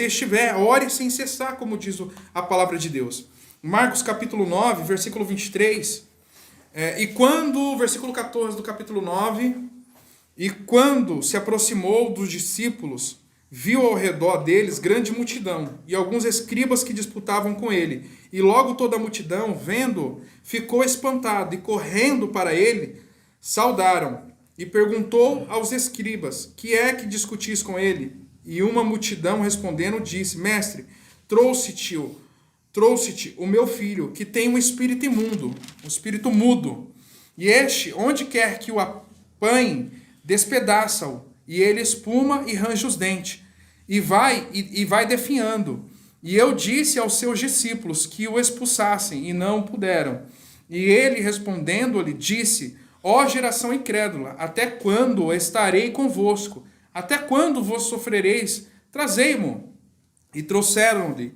estiver. Ore sem cessar, como diz a palavra de Deus. Marcos capítulo 9, versículo 23. Versículo 14 do capítulo 9. E quando se aproximou dos discípulos, viu ao redor deles grande multidão e alguns escribas que disputavam com ele. E logo toda a multidão, vendo, ficou espantada e correndo para ele, saudaram. E perguntou aos escribas, que é que discutis com ele? E uma multidão respondendo disse, mestre, trouxe-te o meu filho, que tem um espírito imundo, um espírito mudo. E este, onde quer que o apanhe, despedaça-o, e ele espuma e range os dentes, e vai definhando. E eu disse aos seus discípulos que o expulsassem, e não puderam. E ele, respondendo-lhe, disse, ó geração incrédula, até quando estarei convosco? Até quando vos sofrereis? Trazei-mo. E trouxeram-lhe.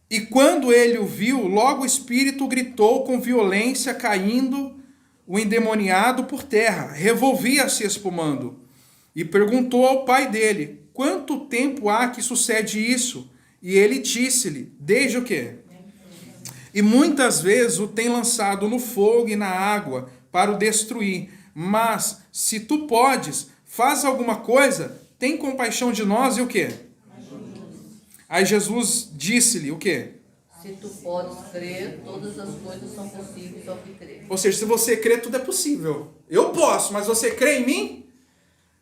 E quando ele o viu, logo o espírito gritou com violência, caindo o endemoniado por terra, revolvia-se espumando. E perguntou ao pai dele, quanto tempo há que sucede isso? E ele disse-lhe, desde o quê? E muitas vezes o tem lançado no fogo e na água para o destruir. Mas, se tu podes, faz alguma coisa, tem compaixão de nós e o quê? Aí Jesus disse-lhe o quê? Se tu podes crer, todas as coisas são possíveis ao que crer. Ou seja, se você crê, tudo é possível. Eu posso, mas você crê em mim?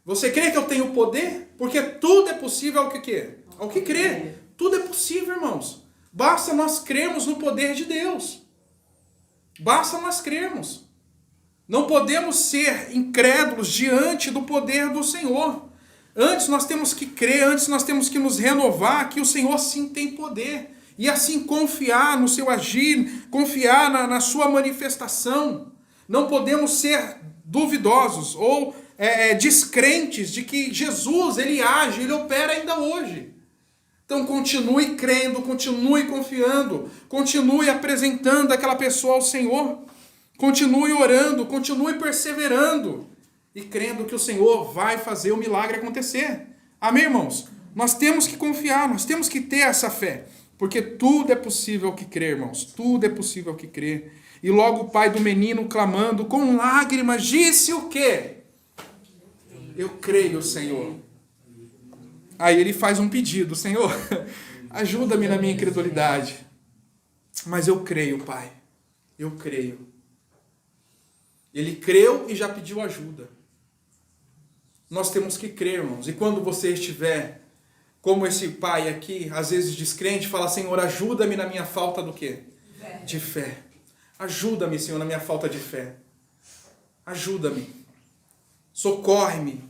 Você crê que eu tenho poder? Porque tudo é possível ao que quê? Ao que crê. Tudo é possível, irmãos. Basta nós crermos no poder de Deus. Basta nós crermos. Não podemos ser incrédulos diante do poder do Senhor. Antes nós temos que crer, antes nós temos que nos renovar que o Senhor sim tem poder. E assim confiar no seu agir, confiar na sua manifestação. Não podemos ser duvidosos ou descrentes de que Jesus, ele age, ele opera ainda hoje. Então continue crendo, continue confiando, continue apresentando aquela pessoa ao Senhor. Continue orando, continue perseverando e crendo que o Senhor vai fazer o milagre acontecer. Amém, irmãos? Nós temos que confiar, nós temos que ter essa fé. Porque tudo é possível que crer, irmãos. Tudo é possível que crer. E logo o pai do menino, clamando com lágrimas, disse o quê? Eu creio, Senhor. Aí ele faz um pedido. Senhor, ajuda-me na minha incredulidade. Mas eu creio, Pai. Eu creio. Ele creu e já pediu ajuda. Nós temos que crer, irmãos. E quando você estiver, como esse pai aqui, às vezes descrente, fala: Senhor, ajuda-me na minha falta do quê? Fé. De fé. Ajuda-me, Senhor, na minha falta de fé. Ajuda-me. Socorre-me.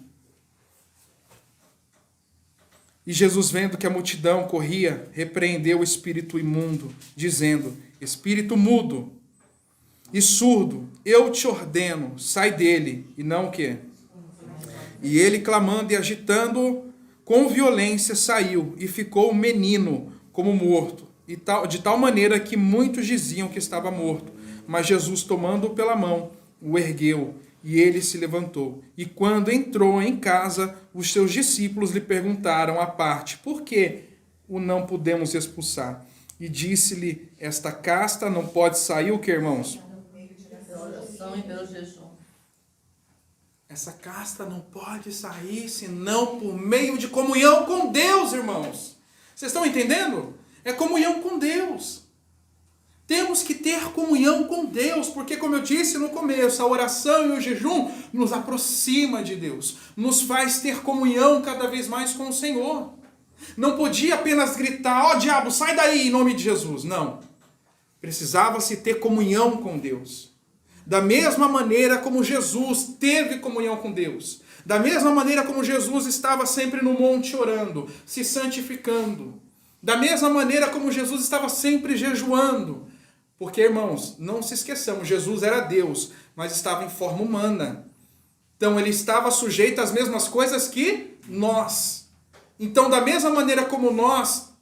E Jesus, vendo que a multidão corria, repreendeu o espírito imundo, dizendo: Espírito mudo e surdo, eu te ordeno, sai dele, e não o quê? E ele, clamando e agitando com violência, saiu, e ficou o menino como morto, de tal maneira que muitos diziam que estava morto. Mas Jesus, tomando-o pela mão, o ergueu, e ele se levantou. E quando entrou em casa, os seus discípulos lhe perguntaram à parte: por que o não podemos expulsar? E disse-lhe: esta casta não pode sair o que, irmãos? Pela oração e pelo jejum. Essa casta não pode sair senão por meio de comunhão com Deus, irmãos. Vocês estão entendendo? É comunhão com Deus. Temos que ter comunhão com Deus, porque, como eu disse no começo, a oração e o jejum nos aproxima de Deus, nos faz ter comunhão cada vez mais com o Senhor. Não podia apenas gritar: ó diabo, sai daí em nome de Jesus. Não. Precisava-se ter comunhão com Deus. Da mesma maneira como Jesus teve comunhão com Deus. Da mesma maneira como Jesus estava sempre no monte orando, se santificando. Da mesma maneira como Jesus estava sempre jejuando. Porque, irmãos, não se esqueçamos, Jesus era Deus, mas estava em forma humana. Então ele estava sujeito às mesmas coisas que nós. Então, da mesma maneira como nós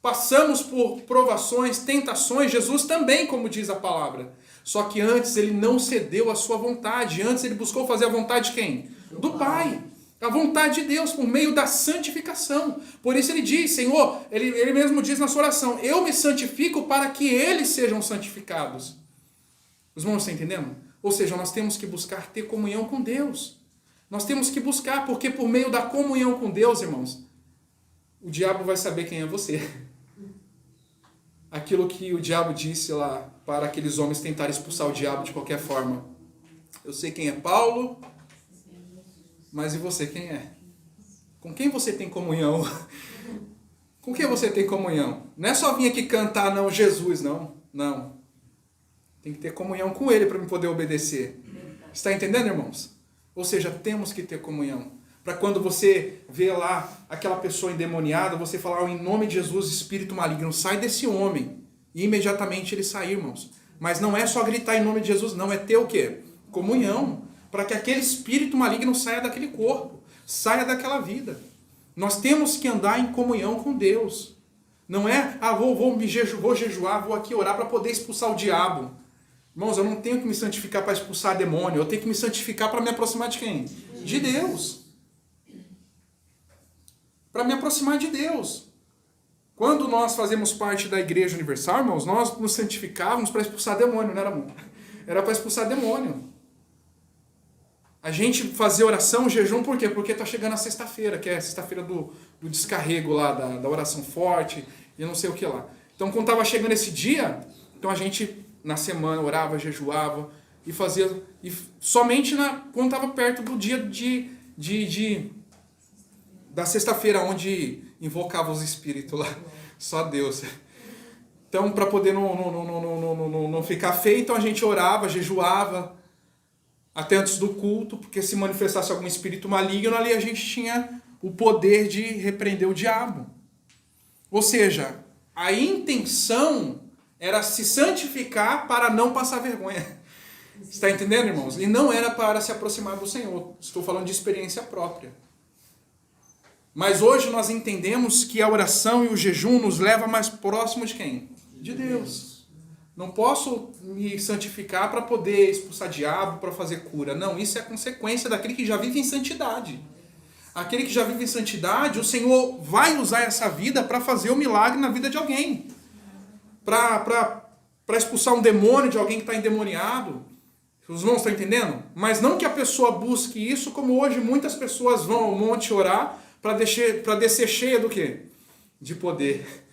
passamos por provações, tentações, Jesus também, como diz a palavra. Só que antes ele não cedeu à sua vontade. Antes ele buscou fazer a vontade de quem? Do Pai. A vontade de Deus por meio da santificação. Por isso ele diz: Senhor, ele mesmo diz na sua oração: eu me santifico para que eles sejam santificados. Os irmãos estão entendendo? Ou seja, nós temos que buscar ter comunhão com Deus. Nós temos que buscar, porque por meio da comunhão com Deus, irmãos, o diabo vai saber quem é você. Aquilo que o diabo disse lá para aqueles homens tentarem expulsar o diabo de qualquer forma. Eu sei quem é Paulo, mas e você, quem é? Com quem você tem comunhão? Com quem você tem comunhão? Não é só vir aqui cantar, não, Jesus, não. Não. Tem que ter comunhão com Ele para me poder obedecer. Está entendendo, irmãos? Ou seja, temos que ter comunhão. Para quando você vê lá aquela pessoa endemoniada, você falar: em nome de Jesus, espírito maligno, sai desse homem. E imediatamente ele sai, irmãos. Mas não é só gritar em nome de Jesus, não. É ter o quê? Comunhão. Para que aquele espírito maligno saia daquele corpo, saia daquela vida. Nós temos que andar em comunhão com Deus. Não é: vou jejuar, vou aqui orar para poder expulsar o diabo. Irmãos, eu não tenho que me santificar para expulsar demônio, eu tenho que me santificar para me aproximar de quem? De Deus. Para me aproximar de Deus. Quando nós fazemos parte da Igreja Universal, irmãos, nós nos santificávamos para expulsar demônio, não era, amor? Era para expulsar demônio. A gente fazer oração, jejum, por quê? Porque está chegando a sexta-feira, que é a sexta-feira do descarrego lá, da oração forte, e não sei o que lá. Então, quando estava chegando esse dia, então a gente, na semana, orava, jejuava, e fazia, e somente quando estava perto do dia da sexta-feira, onde invocava os espíritos lá, só Deus. Então, para poder não ficar feio, então a gente orava, jejuava, até antes do culto, porque se manifestasse algum espírito maligno, ali a gente tinha o poder de repreender o diabo. Ou seja, a intenção era se santificar para não passar vergonha. Está entendendo, irmãos? E não era para se aproximar do Senhor. Estou falando de experiência própria. Mas hoje nós entendemos que a oração e o jejum nos leva mais próximo de quem? De Deus. Não posso me santificar para poder expulsar diabo, para fazer cura. Não, isso é consequência daquele que já vive em santidade. Aquele que já vive em santidade, o Senhor vai usar essa vida para fazer um milagre na vida de alguém. Para expulsar um demônio de alguém que está endemoniado. Os irmãos estão entendendo? Mas não que a pessoa busque isso, como hoje muitas pessoas vão ao monte orar para descer cheia do quê? De poder.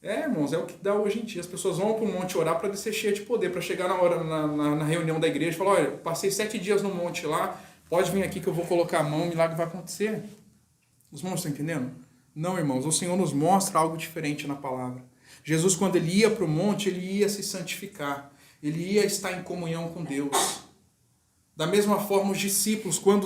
Irmãos, é o que dá hoje em dia. As pessoas vão para o monte orar para descer cheia de poder, para chegar na hora, na reunião da igreja e falar, olha, passei 7 dias no monte lá, pode vir aqui que eu vou colocar a mão, o milagre vai acontecer. Os irmãos estão entendendo? Não, irmãos, o Senhor nos mostra algo diferente na palavra. Jesus, quando ele ia para o monte, ele ia se santificar. Ele ia estar em comunhão com Deus. Da mesma forma, os discípulos, quando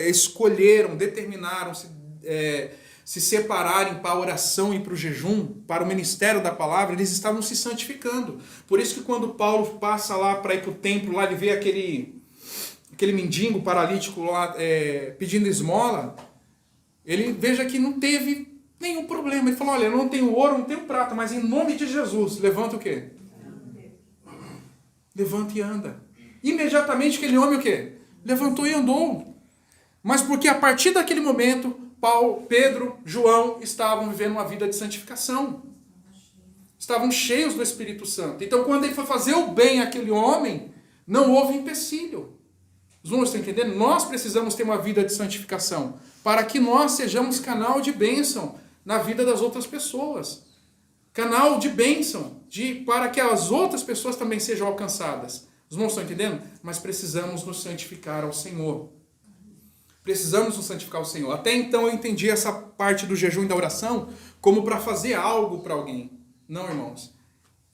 escolheram, determinaram se separarem para a oração e para o jejum, para o ministério da palavra, eles estavam se santificando. Por isso que quando Paulo passa lá para ir para o templo, lá ele vê aquele mendigo paralítico lá pedindo esmola, ele veja que não teve nenhum problema. Ele falou, olha, eu não tenho ouro, não tenho prata, mas em nome de Jesus, levanta o quê? Levanta e anda. Imediatamente aquele homem o quê? Levantou e andou. Mas porque a partir daquele momento, Paulo, Pedro, João estavam vivendo uma vida de santificação. Estavam cheios do Espírito Santo. Então quando ele foi fazer o bem àquele homem, não houve empecilho. Os irmãos estão entendendo? Nós precisamos ter uma vida de santificação para que nós sejamos canal de bênção na vida das outras pessoas. Canal de bênção para que as outras pessoas também sejam alcançadas. Os irmãos estão entendendo? Mas precisamos nos santificar ao Senhor. Precisamos nos santificar ao Senhor. Até então eu entendi essa parte do jejum e da oração como para fazer algo para alguém. Não, irmãos.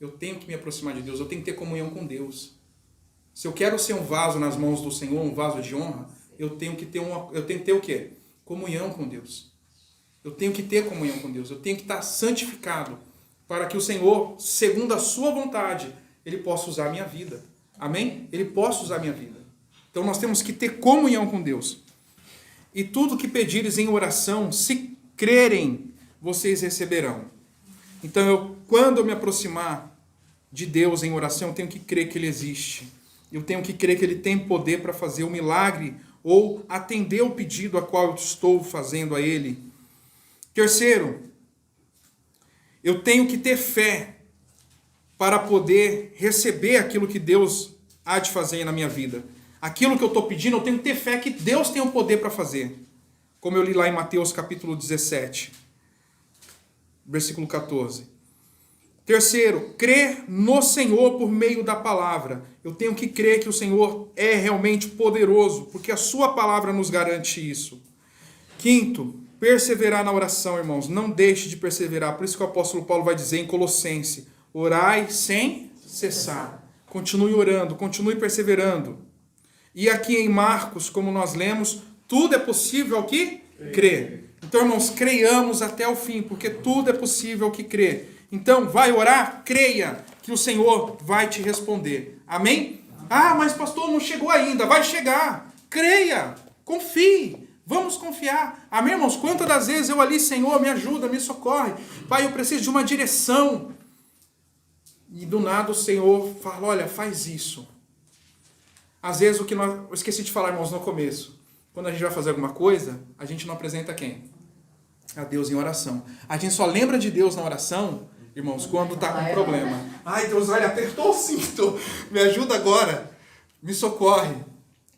Eu tenho que me aproximar de Deus. Eu tenho que ter comunhão com Deus. Se eu quero ser um vaso nas mãos do Senhor, um vaso de honra, eu tenho que ter o quê? Comunhão com Deus. Eu tenho que ter comunhão com Deus. Eu tenho que estar santificado para que o Senhor, segundo a sua vontade, Ele possa usar a minha vida. Amém? Ele possa usar a minha vida. Então nós temos que ter comunhão com Deus. E tudo que pedires em oração, se crerem, vocês receberão. Então quando eu me aproximar de Deus em oração, eu tenho que crer que Ele existe. Eu tenho que crer que Ele tem poder para fazer o milagre ou atender o pedido a qual eu estou fazendo a Ele. Terceiro, eu tenho que ter fé para poder receber aquilo que Deus há de fazer na minha vida. Aquilo que eu estou pedindo, eu tenho que ter fé que Deus tem o poder para fazer. Como eu li lá em Mateus capítulo 17, versículo 14. Terceiro, crer no Senhor por meio da palavra. Eu tenho que crer que o Senhor é realmente poderoso, porque a sua palavra nos garante isso. Quinto, perseverar na oração, irmãos. Não deixe de perseverar. Por isso que o apóstolo Paulo vai dizer em Colossenses, orai sem cessar. Continue orando, continue perseverando. E aqui em Marcos, como nós lemos, tudo é possível ao que crê. Então, irmãos, creiamos até o fim, porque tudo é possível ao que crê. Então, vai orar? Creia que o Senhor vai te responder. Amém? Ah, mas pastor, não chegou ainda. Vai chegar. Creia. Confie. Vamos confiar. Amém, irmãos? Quantas das vezes eu ali, Senhor, me ajuda, me socorre. Pai, eu preciso de uma direção. E do nada o Senhor fala, olha, faz isso. Às vezes o que eu esqueci de falar, irmãos, no começo. Quando a gente vai fazer alguma coisa, a gente não apresenta quem? A Deus em oração. A gente só lembra de Deus na oração, irmãos, quando está com problema. Ai, Deus, olha, apertou o cinto. Me ajuda agora. Me socorre.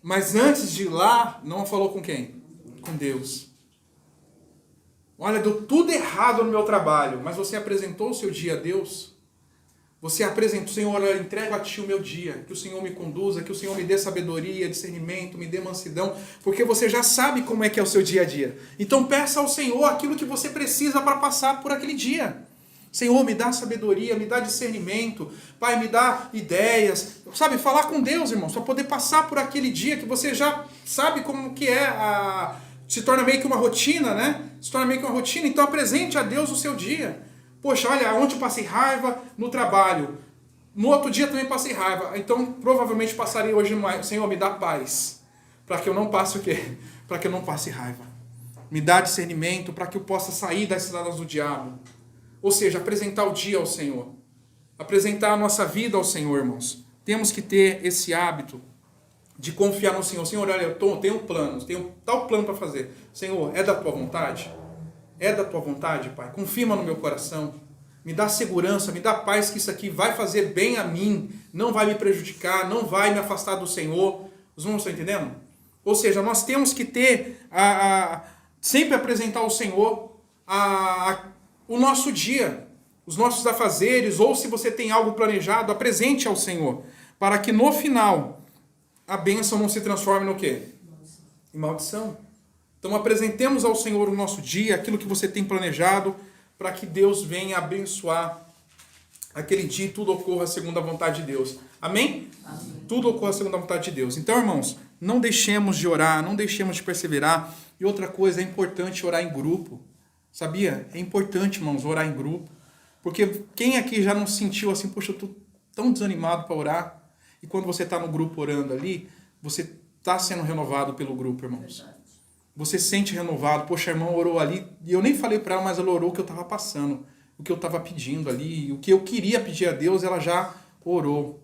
Mas antes de ir lá, não falou com quem? Com Deus. Olha, deu tudo errado no meu trabalho, mas você apresentou o seu dia a Deus? Você apresenta, Senhor, eu entrego a Ti o meu dia, que o Senhor me conduza, que o Senhor me dê sabedoria, discernimento, me dê mansidão, porque você já sabe como é que é o seu dia a dia. Então peça ao Senhor aquilo que você precisa para passar por aquele dia. Senhor, me dá sabedoria, me dá discernimento, Pai, me dá ideias, sabe, falar com Deus, irmãos, para poder passar por aquele dia que você já sabe como que é, se torna meio que uma rotina, né? Se torna meio que uma rotina, então apresente a Deus o seu dia. Poxa, olha, ontem eu passei raiva no trabalho. No outro dia também passei raiva. Então, provavelmente passarei hoje mais. Senhor, me dá paz. Para que eu não passe o quê? Para que eu não passe raiva. Me dá discernimento para que eu possa sair das ciladas do diabo. Ou seja, apresentar o dia ao Senhor. Apresentar a nossa vida ao Senhor, irmãos. Temos que ter esse hábito de confiar no Senhor. Senhor, olha, eu tenho planos, tenho tal plano para fazer. Senhor, é da tua vontade? É da tua vontade, Pai? Confirma no meu coração. Me dá segurança, me dá paz que isso aqui vai fazer bem a mim, não vai me prejudicar, não vai me afastar do Senhor. Os irmãos estão entendendo? Ou seja, nós temos que ter, sempre apresentar ao Senhor o nosso dia. os nossos afazeres, ou se você tem algo planejado, apresente ao Senhor, para que no final a bênção não se transforme no quê? Em maldição. Então apresentemos ao Senhor o nosso dia, aquilo que você tem planejado, para que Deus venha abençoar aquele dia e tudo ocorra segundo a vontade de Deus. Amém? Amém. Tudo ocorra segundo a vontade de Deus. Então, irmãos, não deixemos de orar, não deixemos de perseverar. E outra coisa, é importante orar em grupo. Sabia? É importante, irmãos, orar em grupo. Porque quem aqui já não sentiu assim, poxa, eu estou tão desanimado para orar. E quando você está no grupo orando ali, você está sendo renovado pelo grupo, irmãos. Verdade. Você sente renovado. Poxa, a irmã orou ali, e eu nem falei para ela, mas ela orou o que eu estava passando, o que eu estava pedindo ali, o que eu queria pedir a Deus, ela já orou.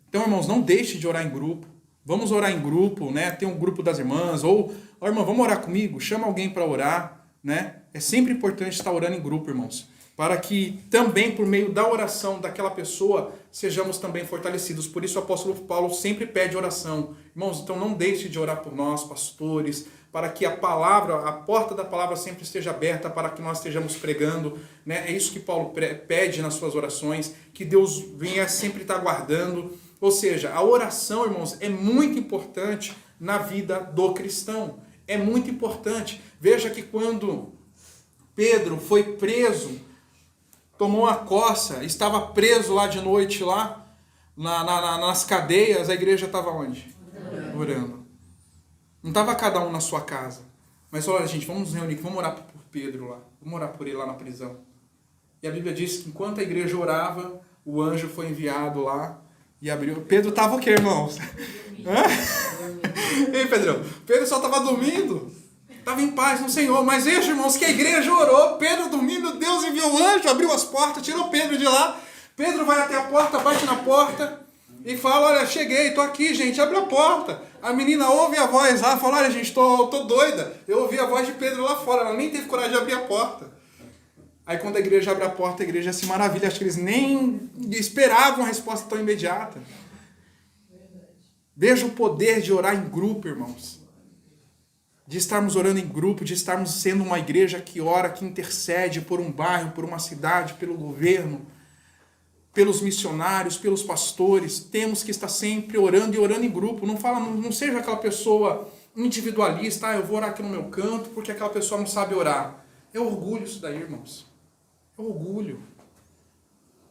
Então, irmãos, não deixe de orar em grupo. Vamos orar em grupo, né? Tem um grupo das irmãs, ou, irmã, vamos orar comigo? Chama alguém para orar, né? É sempre importante estar orando em grupo, irmãos, para que também, por meio da oração daquela pessoa, sejamos também fortalecidos. Por isso o apóstolo Paulo sempre pede oração. Irmãos, então não deixe de orar por nós, pastores, para que a palavra, a porta da palavra sempre esteja aberta, para que nós estejamos pregando, né? É isso que Paulo pede nas suas orações, que Deus venha sempre estar guardando. Ou seja, a oração, irmãos, é muito importante na vida do cristão. É muito importante. Veja que quando Pedro foi preso, tomou uma coça, estava preso lá de noite, lá nas cadeias, a igreja estava onde? Orando. Não estava cada um na sua casa. Mas olha, gente, vamos nos reunir, vamos orar por Pedro lá. Vamos orar por ele lá na prisão. E a Bíblia diz que enquanto a igreja orava, o anjo foi enviado lá e abriu. Pedro estava o quê, irmãos? Ei, Pedrão, Pedro só estava dormindo. Estava em paz no Senhor. Mas veja, irmãos, que a igreja orou. Pedro dormindo, Deus enviou o anjo, abriu as portas, tirou Pedro de lá. Pedro vai até a porta, bate na porta e fala, olha, cheguei, tô aqui, gente, abre a porta. A menina ouve a voz lá, fala, olha, gente, tô doida. Eu ouvi a voz de Pedro lá fora, ela nem teve coragem de abrir a porta. Aí quando a igreja abre a porta, a igreja se maravilha. Acho que eles nem esperavam uma resposta tão imediata. Veja o poder de orar em grupo, irmãos. De estarmos orando em grupo, de estarmos sendo uma igreja que ora, que intercede por um bairro, por uma cidade, pelo governo, pelos missionários, pelos pastores. Temos que estar sempre orando e orando em grupo. Não seja aquela pessoa individualista, eu vou orar aqui no meu canto porque aquela pessoa não sabe orar. É orgulho isso daí, irmãos. É orgulho.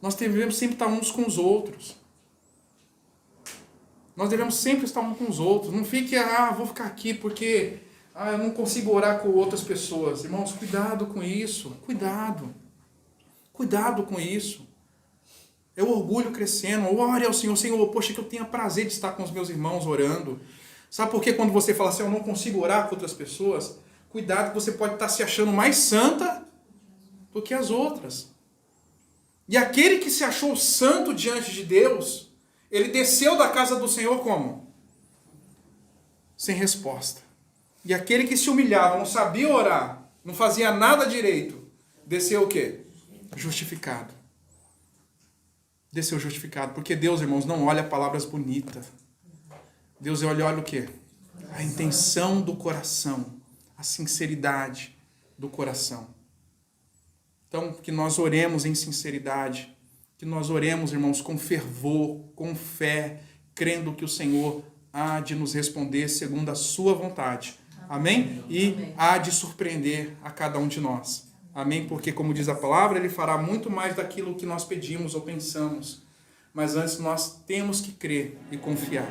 Nós devemos sempre estar uns com os outros. Nós devemos sempre estar uns com os outros. Não fique, vou ficar aqui porque eu não consigo orar com outras pessoas. Irmãos, cuidado com isso. Cuidado. Cuidado com isso. É o orgulho crescendo. Ore ao Senhor. Senhor, poxa, que eu tenha prazer de estar com os meus irmãos orando. Sabe por que quando você fala assim, eu não consigo orar com outras pessoas? Cuidado que você pode estar se achando mais santa do que as outras. E aquele que se achou santo diante de Deus, ele desceu da casa do Senhor como? Sem resposta. E aquele que se humilhava, não sabia orar, não fazia nada direito, desceu o quê? Justificado. Desceu justificado. Porque Deus, irmãos, não olha palavras bonitas. Deus olha o quê? A intenção do coração. A sinceridade do coração. Então, que nós oremos em sinceridade. Que nós oremos, irmãos, com fervor, com fé, crendo que o Senhor há de nos responder segundo a sua vontade. Amém? E há de surpreender a cada um de nós. Amém? Porque, como diz a palavra, Ele fará muito mais daquilo que nós pedimos ou pensamos. Mas antes nós temos que crer e confiar.